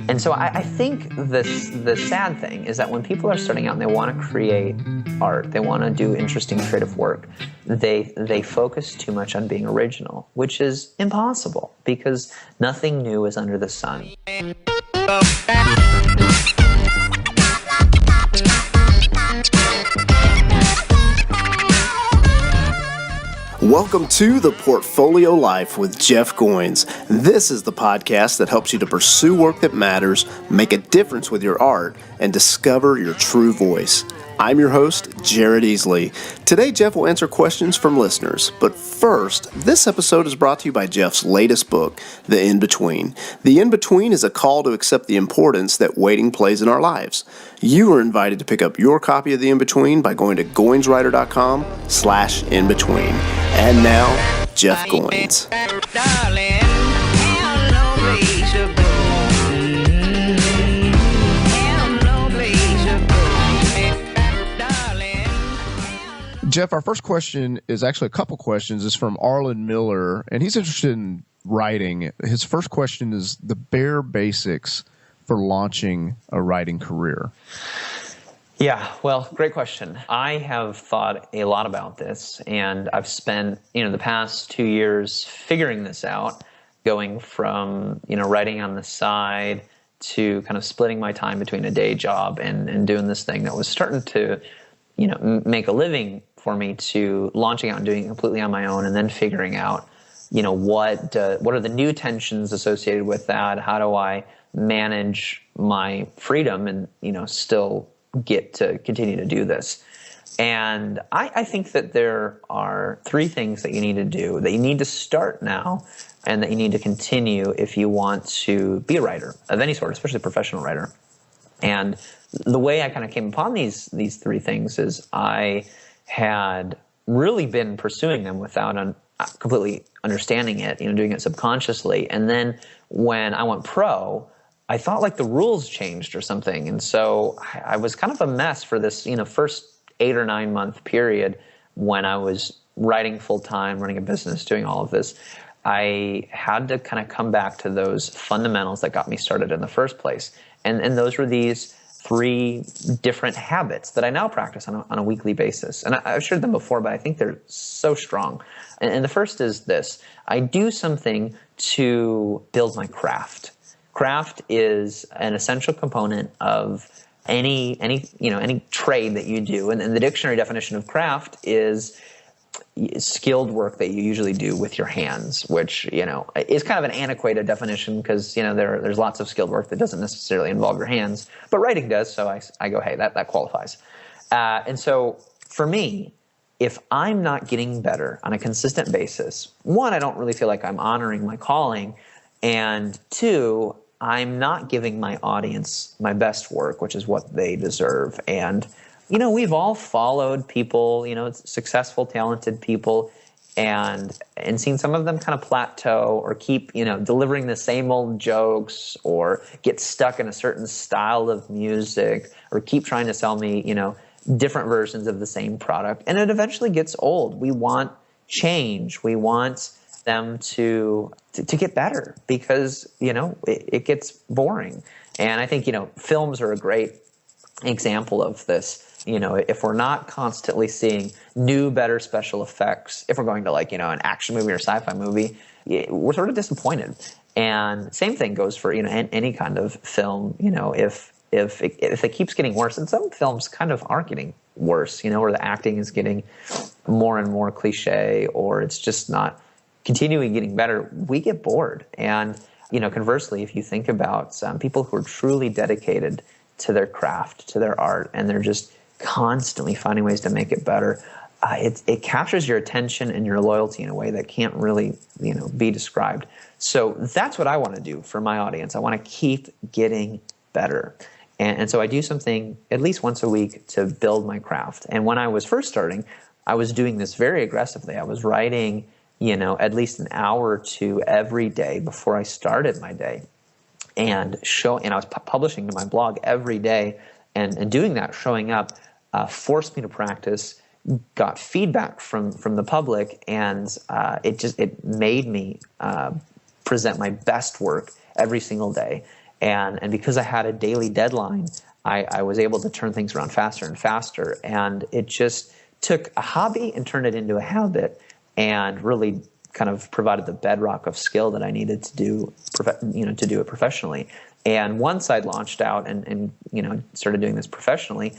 And so I think the sad thing is that when people are starting out and they want to create art, they want to do interesting creative work, they focus too much on being original, which is impossible because nothing new is under the sun. Welcome to The Portfolio Life with Jeff Goins. This is the podcast that helps you to pursue work that matters, make a difference with your art, and discover your true voice. I'm your host, Jared Easley. Today, Jeff will answer questions from listeners. But first, this episode is brought to you by Jeff's latest book, The In-Between. The In-Between is a call to accept the importance that waiting plays in our lives. You are invited to pick up your copy of The In-Between by going to goinswriter.com/inbetween. And now, Jeff Goins. Jeff, our first question is actually a couple questions. It's from Arlen Miller, and he's interested in writing. His first question is the bare basics for launching a writing career. Yeah, well, great question. I have thought a lot about this, and I've spent, the past 2 years figuring this out, going from, writing on the side to kind of splitting my time between a day job and doing this thing that was starting to, make a living for me, to launching out and doing it completely on my own, and then figuring out, what are the new tensions associated with that? How do I manage my freedom and, still get to continue to do this? And I think that there are 3 things that you need to do, that you need to start now and that you need to continue if you want to be a writer of any sort, especially a professional writer. And the way I kind of came upon these 3 things is I had really been pursuing them without completely understanding it, doing it subconsciously. And then when I went pro, I thought like the rules changed or something. And so I was kind of a mess for this, first 8 or 9 month period when I was writing full time, running a business, doing all of this. I had to kind of come back to those fundamentals that got me started in the first place. And those were these 3 different habits that I now practice on a weekly basis. And I've shared them before, but I think they're so strong. And the first is this: I do something to build my craft. Craft is an essential component of any trade that you do. And the dictionary definition of craft is skilled work that you usually do with your hands, which, is kind of an antiquated definition because, there's lots of skilled work that doesn't necessarily involve your hands, but writing does. So I go, hey, that qualifies. And so for me, if I'm not getting better on a consistent basis, 1, I don't really feel like I'm honoring my calling. And 2, I'm not giving my audience my best work, which is what they deserve. And we've all followed people, successful, talented people, and seen some of them kind of plateau or keep, delivering the same old jokes, or get stuck in a certain style of music, or keep trying to sell me, different versions of the same product. And it eventually gets old. We want change. We want them to get better because, it gets boring. And I think, films are a great example of this. If we're not constantly seeing new, better special effects, if we're going to an action movie or sci-fi movie, we're sort of disappointed. And same thing goes for, any kind of film, if it keeps getting worse, and some films kind of are getting worse, where the acting is getting more and more cliche, or it's just not continuing getting better, we get bored. And, conversely, if you think about some people who are truly dedicated to their craft, to their art, and they're just constantly finding ways to make it better, it captures your attention and your loyalty in a way that can't really, be described. So that's what I want to do for my audience. I want to keep getting better. And so I do something at least once a week to build my craft. And when I was first starting, I was doing this very aggressively. I was writing, at least an hour or 2 every day before I started my day. And I was publishing to my blog every day, and doing that, showing up, forced me to practice, got feedback from the public, and it made me present my best work every single day. And because I had a daily deadline, I was able to turn things around faster and faster. And it just took a hobby and turned it into a habit, and really kind of provided the bedrock of skill that I needed to do, to do it professionally. And once I'd launched out and started doing this professionally,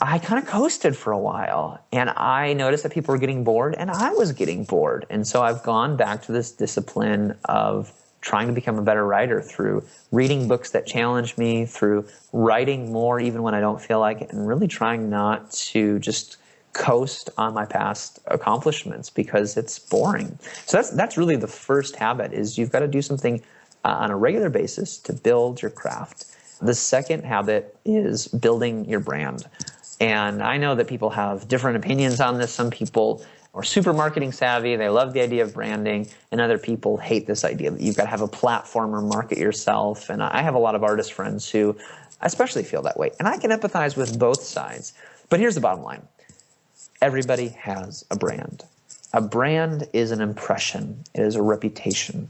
I kind of coasted for a while, and I noticed that people were getting bored, and I was getting bored. And so I've gone back to this discipline of trying to become a better writer through reading books that challenge me, through writing more even when I don't feel like it, and really trying not to just coast on my past accomplishments because it's boring. So that's really the first habit, is you've got to do something on a regular basis to build your craft. The second habit is building your brand. And I know that people have different opinions on this. Some people are super marketing savvy. They love the idea of branding. And other people hate this idea that you've got to have a platform or market yourself. And I have a lot of artist friends who especially feel that way. And I can empathize with both sides. But here's the bottom line. Everybody has a brand. A brand is an impression. It is a reputation.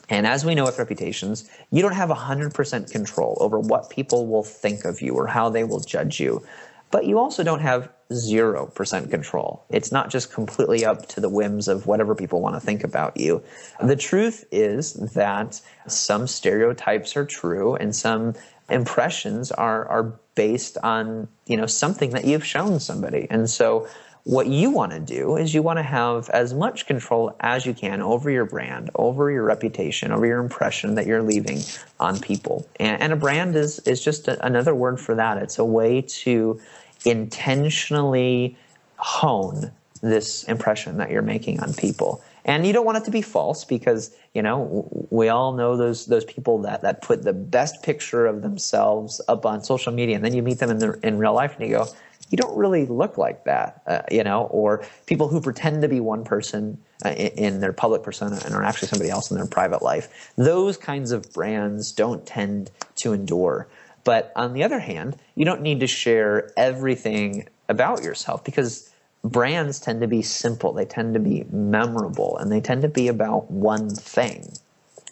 And as we know with reputations, you don't have 100% control over what people will think of you or how they will judge you. But you also don't have 0% control. It's not just completely up to the whims of whatever people want to think about you. The truth is that some stereotypes are true, and some impressions are based on, something that you've shown somebody. And so what you want to do is you want to have as much control as you can over your brand, over your reputation, over your impression that you're leaving on people. And a brand is just another word for that. It's a way to intentionally hone this impression that you're making on people. And you don't want it to be false because, we all know those people that put the best picture of themselves up on social media, and then you meet them in real life and you go, you don't really look like that, or people who pretend to be one person in their public persona and are actually somebody else in their private life. Those kinds of brands don't tend to endure. But on the other hand, you don't need to share everything about yourself because brands tend to be simple. They tend to be memorable, and they tend to be about one thing.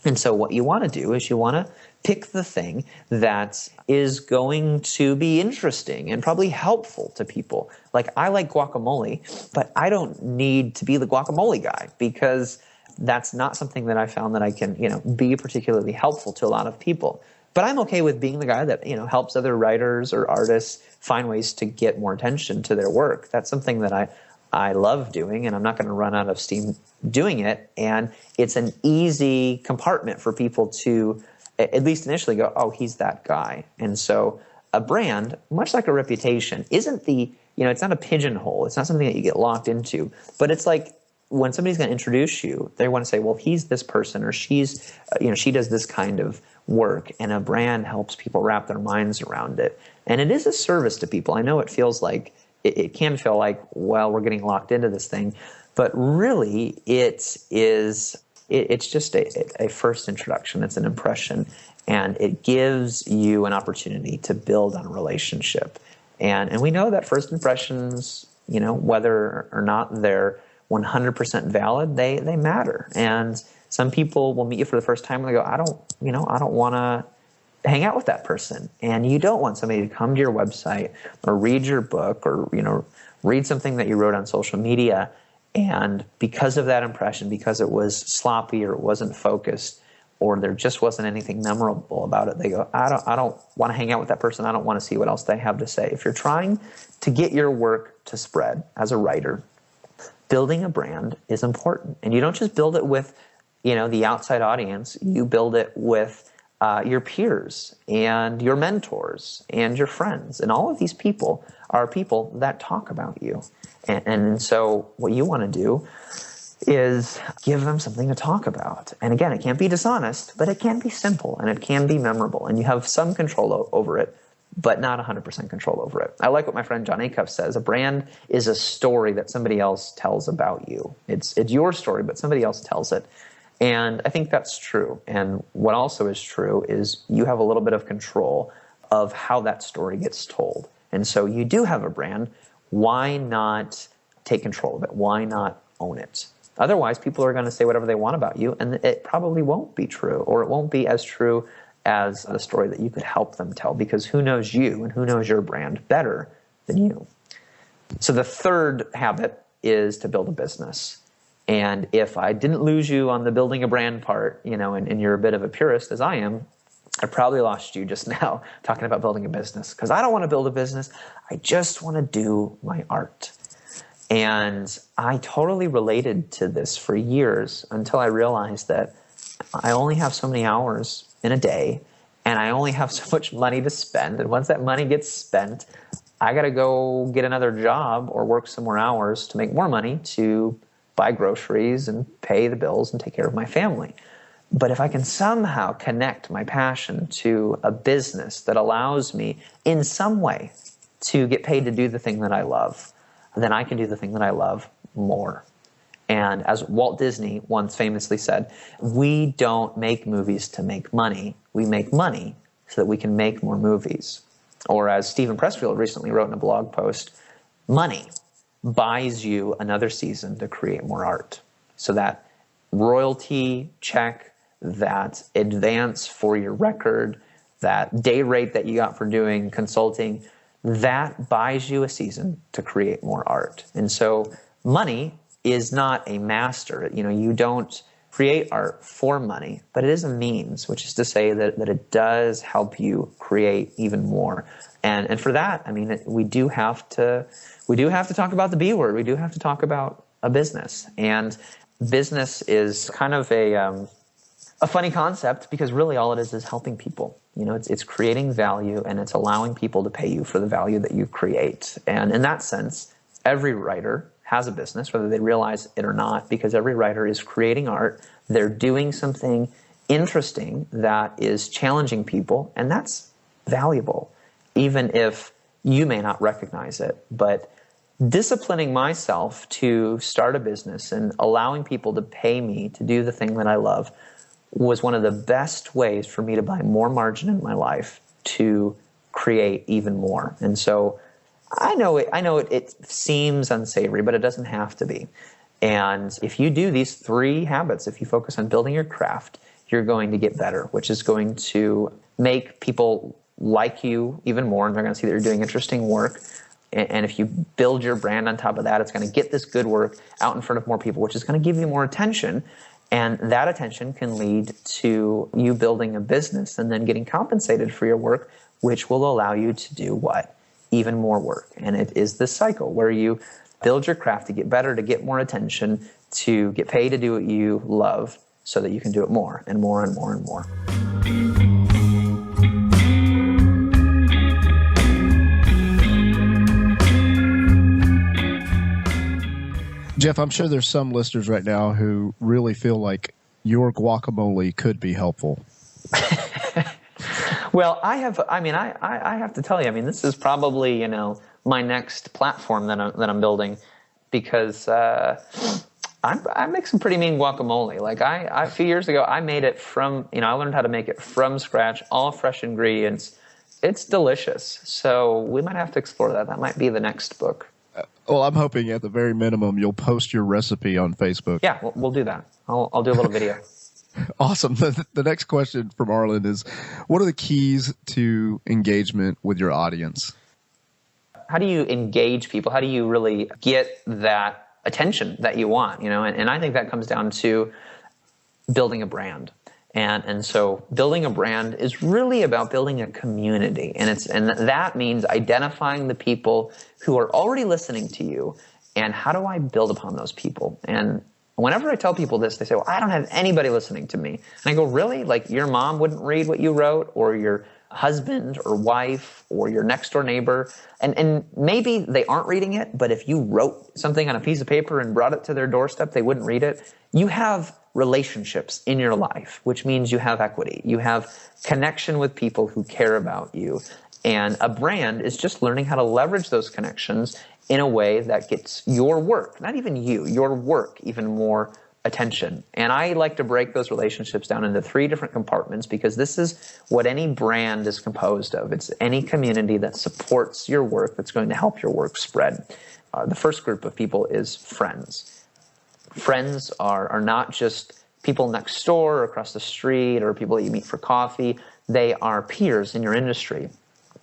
And so what you want to do is you want to pick the thing that is going to be interesting and probably helpful to people. Like, I like guacamole, but I don't need to be the guacamole guy because that's not something that I found that I can, be particularly helpful to a lot of people. But I'm okay with being the guy that, helps other writers or artists find ways to get more attention to their work. That's something that I love doing, and I'm not going to run out of steam doing it. And it's an easy compartment for people to, at least initially, go, oh, he's that guy. And so a brand, much like a reputation, isn't it's not a pigeonhole. It's not something that you get locked into. But it's like when somebody's going to introduce you, they want to say, well, he's this person, or she's, she does this kind of work. And a brand helps people wrap their minds around it. And it is a service to people. I know it feels like, it can feel like, well, we're getting locked into this thing. But really, it's just a first introduction. It's an impression, and it gives you an opportunity to build on a relationship. And we know that first impressions, whether or not they're 100% valid, they matter. And some people will meet you for the first time and they go, I don't want to hang out with that person. And you don't want somebody to come to your website or read your book or, read something that you wrote on social media, and because of that impression, because it was sloppy or it wasn't focused or there just wasn't anything memorable about it, they go, I don't want to hang out with that person. I don't want to see what else they have to say. If you're trying to get your work to spread as a writer, building a brand is important. And you don't just build it with, the outside audience. You build it with your peers and your mentors and your friends. And all of these people are people that talk about you. And so what you want to do is give them something to talk about. And again, it can't be dishonest, but it can be simple and it can be memorable. And you have some control over it, but not 100% control over it. I like what my friend John Acuff says. A brand is a story that somebody else tells about you. It's your story, but somebody else tells it. And I think that's true. And what also is true is you have a little bit of control of how that story gets told. And so you do have a brand. Why not take control of it? Why not own it? Otherwise, people are going to say whatever they want about you, and it probably won't be true, or it won't be as true as the story that you could help them tell, because who knows you and who knows your brand better than you? So the third habit is to build a business. And if I didn't lose you on the building a brand part, and you're a bit of a purist as I am, I probably lost you just now talking about building a business, because I don't want to build a business. I just want to do my art. And I totally related to this for years until I realized that I only have so many hours in a day, and I only have so much money to spend. And once that money gets spent, I got to go get another job or work some more hours to make more money to buy groceries and pay the bills and take care of my family. But if I can somehow connect my passion to a business that allows me in some way to get paid to do the thing that I love, then I can do the thing that I love more. And as Walt Disney once famously said, we don't make movies to make money. We make money so that we can make more movies. Or as Stephen Pressfield recently wrote in a blog post, money buys you another season to create more art. So that royalty check, that advance for your record, that day rate that you got for doing consulting, that buys you a season to create more art. And so money is not a master. You don't create art for money, but it is a means, which is to say that it does help you create even more. And for that, we do have to talk about the B word. We do have to talk about a business. And business is kind of a funny concept, because really all it is helping people. It's creating value, and it's allowing people to pay you for the value that you create. And in that sense, every writer has a business, whether they realize it or not, because every writer is creating art. They're doing something interesting that is challenging people, and that's valuable, even if you may not recognize it. But disciplining myself to start a business and allowing people to pay me to do the thing that I love was one of the best ways for me to buy more margin in my life to create even more. And so I know it seems unsavory, but it doesn't have to be. And if you do these three habits, if you focus on building your craft, you're going to get better, which is going to make people like you even more, and they're going to see that you're doing interesting work. And if you build your brand on top of that, it's going to get this good work out in front of more people, which is going to give you more attention. And that attention can lead to you building a business and then getting compensated for your work, which will allow you to do what? Even more work. And it is this cycle where you build your craft to get better, to get more attention, to get paid to do what you love so that you can do it more and more and more and more. Jeff, I'm sure there's some listeners right now who really feel like your guacamole could be helpful. Well, I have to tell you, this is probably, my next platform that I'm building, because I make some pretty mean guacamole. Like a few years ago, I made it from, I learned how to make it from scratch, all fresh ingredients. It's delicious. So we might have to explore that. That might be the next book. Well, I'm hoping at the very minimum you'll post your recipe on Facebook. Yeah, we'll do that. I'll do a little video. Awesome. The next question from Arlen is, what are the keys to engagement with your audience? How do you engage people? How do you really get that attention that you want? And I think that comes down to building a brand. And so building a brand is really about building a community. And that means identifying the people who are already listening to you, and how do I build upon those people? And whenever I tell people this, they say, well, I don't have anybody listening to me. And I go, really? Like your mom wouldn't read what you wrote, or your husband or wife or your next door neighbor? And maybe they aren't reading it, but if you wrote something on a piece of paper and brought it to their doorstep, they wouldn't read it. You have relationships in your life, which means you have equity. You have connection with people who care about you. And a brand is just learning how to leverage those connections in a way that gets your work, not even you, your work, even more attention. And I like to break those relationships down into 3 different compartments, because this is what any brand is composed of. It's any community that supports your work that's going to help your work spread. The first group of people is friends. Friends are not just people next door or across the street or people that you meet for coffee. they are peers in your industry.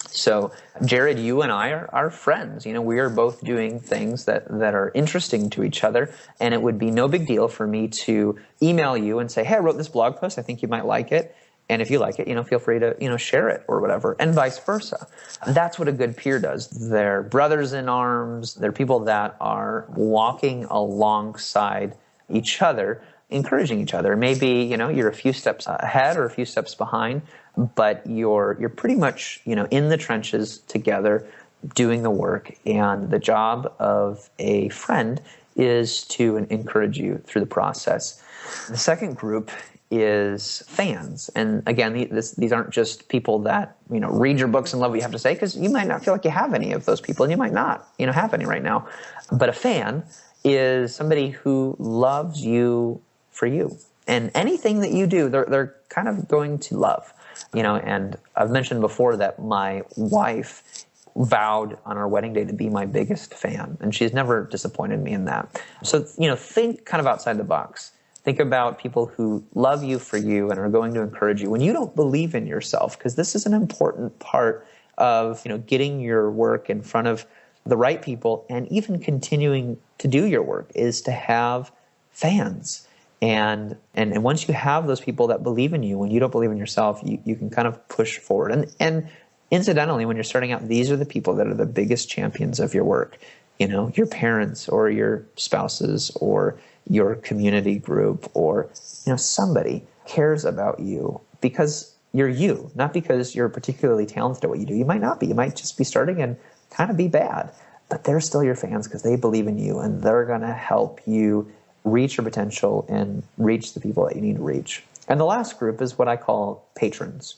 So, Jared, you and I are friends. We are both doing things that are interesting to each other, and it would be no big deal for me to email you and say, hey, I wrote this blog post. I think you might like it. And if you like it, feel free to, share it or whatever, and vice versa. That's what a good peer does. They're brothers in arms. They're people that are walking alongside each other, encouraging each other. Maybe, you're a few steps ahead or a few steps behind, but you're pretty much, in the trenches together doing the work. And the job of a friend is to encourage you through the process. The second group is fans. And again, these aren't just people that, read your books and love what you have to say, because you might not feel like you have any of those people, and you might not, have any right now. But a fan is somebody who loves you for you. And anything that you do, they're kind of going to love. And I've mentioned before that my wife vowed on our wedding day to be my biggest fan, and she's never disappointed me in that. So, think kind of outside the box. Think about people who love you for you and are going to encourage you when you don't believe in yourself, because this is an important part of, getting your work in front of the right people and even continuing to do your work is to have fans. And once you have those people that believe in you, when you don't believe in yourself, you can kind of push forward. And incidentally, when you're starting out, these are the people that are the biggest champions of your work. Your parents or your spouses or your community group or, somebody cares about you because you're you, not because you're particularly talented at what you do. You might not be. You might just be starting and kind of be bad. But they're still your fans because they believe in you, and they're going to help you reach your potential and reach the people that you need to reach. And the last group is what I call patrons.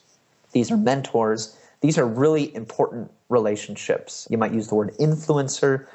These are mentors. These are really important relationships. You might use the word influencer.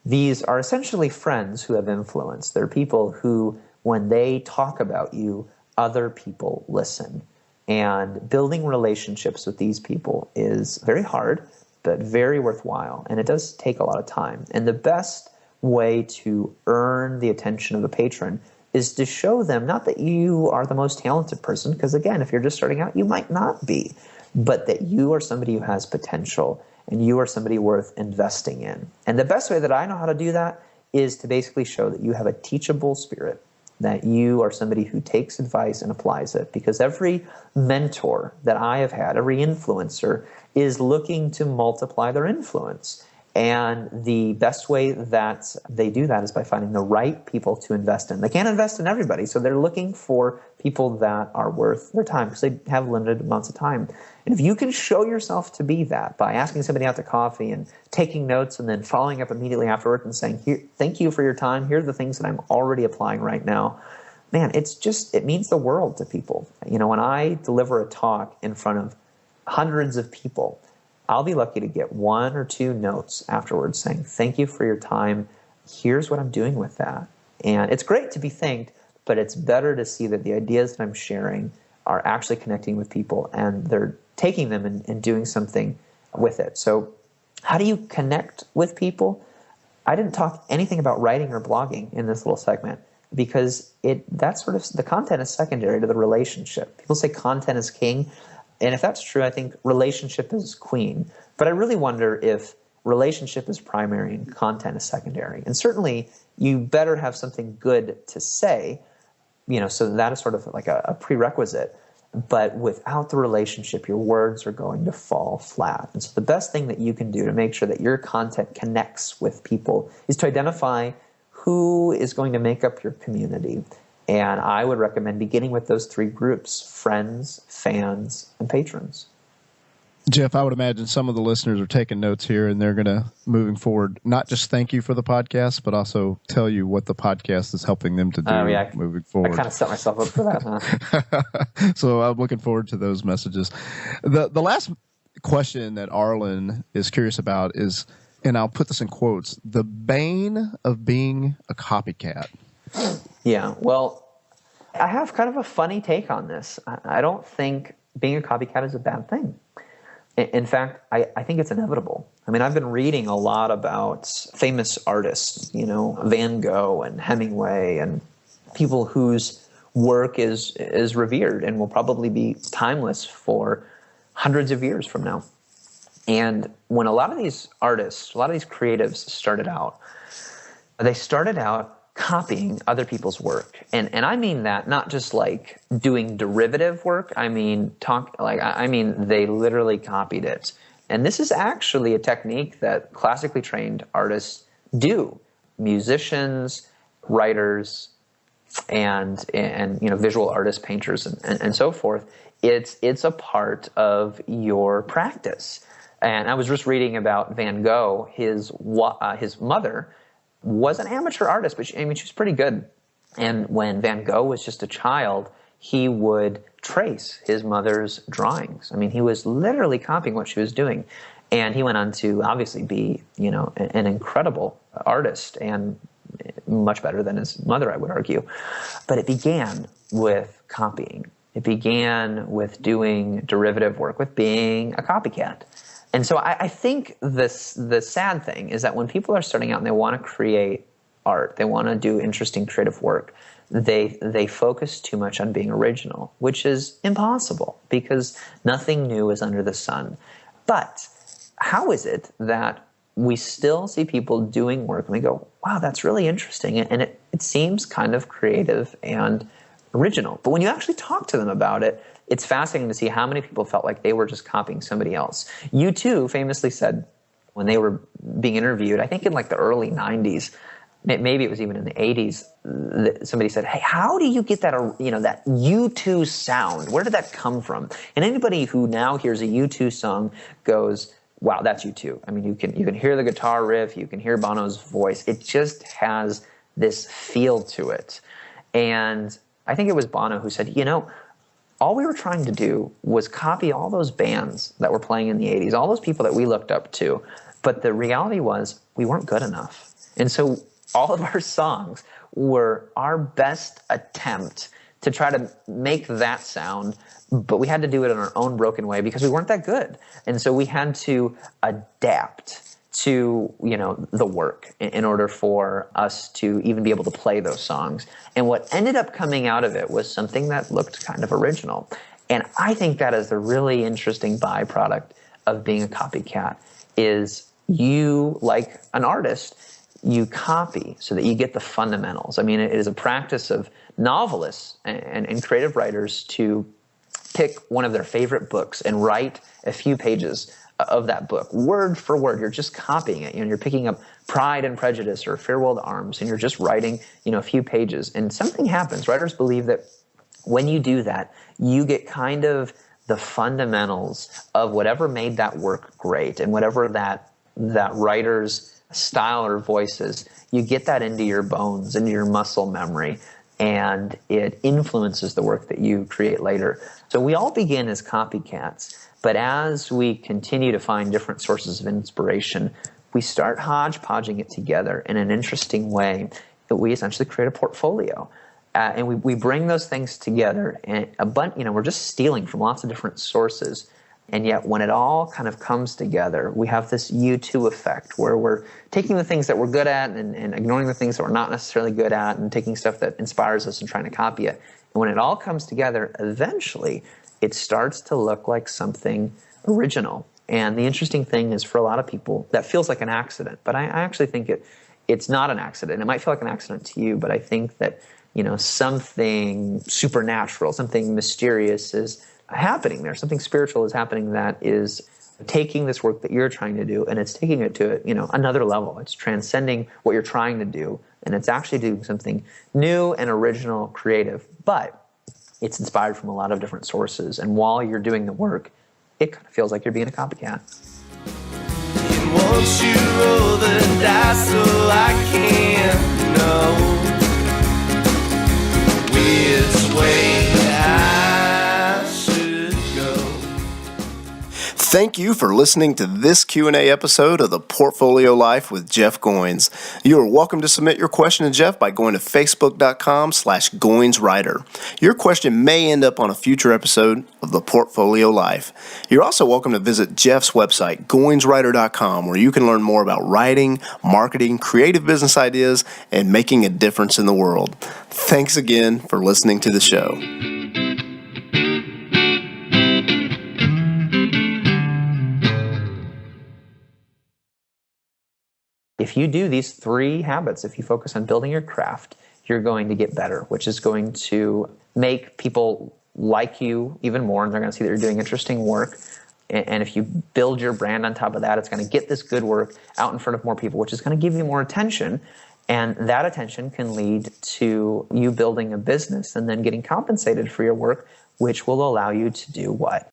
These are essentially friends who have influence. They're people who, when they talk about you, other people listen. And building relationships with these people is very hard, but very worthwhile. And it does take a lot of time. And the best way to earn the attention of a patron is to show them not that you are the most talented person, because again, if you're just starting out, you might not be, but that you are somebody who has potential and you are somebody worth investing in. And the best way that I know how to do that is to basically show that you have a teachable spirit, that you are somebody who takes advice and applies it. Because every mentor that I have had, every influencer, is looking to multiply their influence. And the best way that they do that is by finding the right people to invest in. They can't invest in everybody, so they're looking for people that are worth their time because they have limited amounts of time. And if you can show yourself to be that by asking somebody out to coffee and taking notes and then following up immediately afterward and saying, "Here, thank you for your time. Here are the things that I'm already applying right now." Man, it means the world to people. When I deliver a talk in front of hundreds of people, I'll be lucky to get one or two notes afterwards saying, "Thank you for your time. Here's what I'm doing with that." And it's great to be thanked, but it's better to see that the ideas that I'm sharing are actually connecting with people and they're taking them and doing something with it. So how do you connect with people? I didn't talk anything about writing or blogging in this little segment because that's sort of the content is secondary to the relationship. People say content is king. And if that's true, I think relationship is queen. But I really wonder if relationship is primary and content is secondary. And certainly, you better have something good to say, so that is sort of like a prerequisite. But without the relationship, your words are going to fall flat. And so the best thing that you can do to make sure that your content connects with people is to identify who is going to make up your community. And I would recommend beginning with those three groups: friends, fans, and patrons. Jeff, I would imagine some of the listeners are taking notes here and they're going to, moving forward, not just thank you for the podcast, but also tell you what the podcast is helping them to do moving forward. I kind of set myself up for that, huh? So I'm looking forward to those messages. The last question that Arlen is curious about is, and I'll put this in quotes, the bane of being a copycat. Yeah, well, I have kind of a funny take on this. I don't think being a copycat is a bad thing. In fact, I think it's inevitable. I mean, I've been reading a lot about famous artists, Van Gogh and Hemingway and people whose work is revered and will probably be timeless for hundreds of years from now. And when a lot of these artists, a lot of these creatives started out, they started out copying other people's work. And I mean that not just like doing derivative work. I mean, they literally copied it. And this is actually a technique that classically trained artists do. Musicians, writers, and visual artists, painters, and so forth. It's a part of your practice. And I was just reading about Van Gogh. His mother was an amateur artist, but she was pretty good. And when Van Gogh was just a child, he would trace his mother's drawings. I mean, he was literally copying what she was doing. And he went on to obviously be, an incredible artist and much better than his mother, I would argue. But it began with copying. It began with doing derivative work, with being a copycat. And so I think the sad thing is that when people are starting out and they want to create art, they want to do interesting creative work, they focus too much on being original, which is impossible because nothing new is under the sun. But how is it that we still see people doing work and we go, wow, that's really interesting, and it seems kind of creative and original. But when you actually talk to them about it, it's fascinating to see how many people felt like they were just copying somebody else. U2 famously said when they were being interviewed, I think in like the early 90s, maybe it was even in the 80s, somebody said, hey, how do you get that, that U2 sound? Where did that come from? And anybody who now hears a U2 song goes, wow, that's U2. I mean, you can hear the guitar riff, you can hear Bono's voice. It just has this feel to it. And I think it was Bono who said, all we were trying to do was copy all those bands that were playing in the 80s, all those people that we looked up to. But the reality was we weren't good enough. And so all of our songs were our best attempt to try to make that sound, but we had to do it in our own broken way because we weren't that good. And so we had to adapt to the work in order for us to even be able to play those songs. And what ended up coming out of it was something that looked kind of original. And I think that is the really interesting byproduct of being a copycat is you, like an artist, you copy so that you get the fundamentals. I mean, it is a practice of novelists and creative writers to pick one of their favorite books and write a few pages of that book, word for word. You're just copying it. You're picking up Pride and Prejudice or Farewell to Arms, and you're just writing, a few pages. And something happens. Writers believe that when you do that, you get kind of the fundamentals of whatever made that work great and whatever that writer's style or voices, you get that into your bones, into your muscle memory, and it influences the work that you create later. So we all begin as copycats. But as we continue to find different sources of inspiration, we start hodgepodging it together in an interesting way that we essentially create a portfolio. And we bring those things together, and we're just stealing from lots of different sources. And yet when it all kind of comes together, we have this U2 effect where we're taking the things that we're good at and ignoring the things that we're not necessarily good at and taking stuff that inspires us and trying to copy it. And when it all comes together, eventually it starts to look like something original. And the interesting thing is for a lot of people, that feels like an accident. But I actually think it's not an accident. It might feel like an accident to you, but I think that, something supernatural, something mysterious is happening there. Something spiritual is happening that is taking this work that you're trying to do and it's taking it to, another level. It's transcending what you're trying to do. And it's actually doing something new and original, creative. But it's inspired from a lot of different sources. And while you're doing the work, it kind of feels like you're being a copycat. And won't you roll the dice so I can know which way I should go? Thank you for listening to this Q&A episode of The Portfolio Life with Jeff Goins. You are welcome to submit your question to Jeff by going to facebook.com/GoinsWriter. Your question may end up on a future episode of The Portfolio Life. You're also welcome to visit Jeff's website, GoinsWriter.com, where you can learn more about writing, marketing, creative business ideas, and making a difference in the world. Thanks again for listening to the show. if you do these 3 habits, if you focus on building your craft, you're going to get better, which is going to make people like you even more, and they're going to see that you're doing interesting work. And if you build your brand on top of that, it's going to get this good work out in front of more people, which is going to give you more attention. And that attention can lead to you building a business and then getting compensated for your work, which will allow you to do what?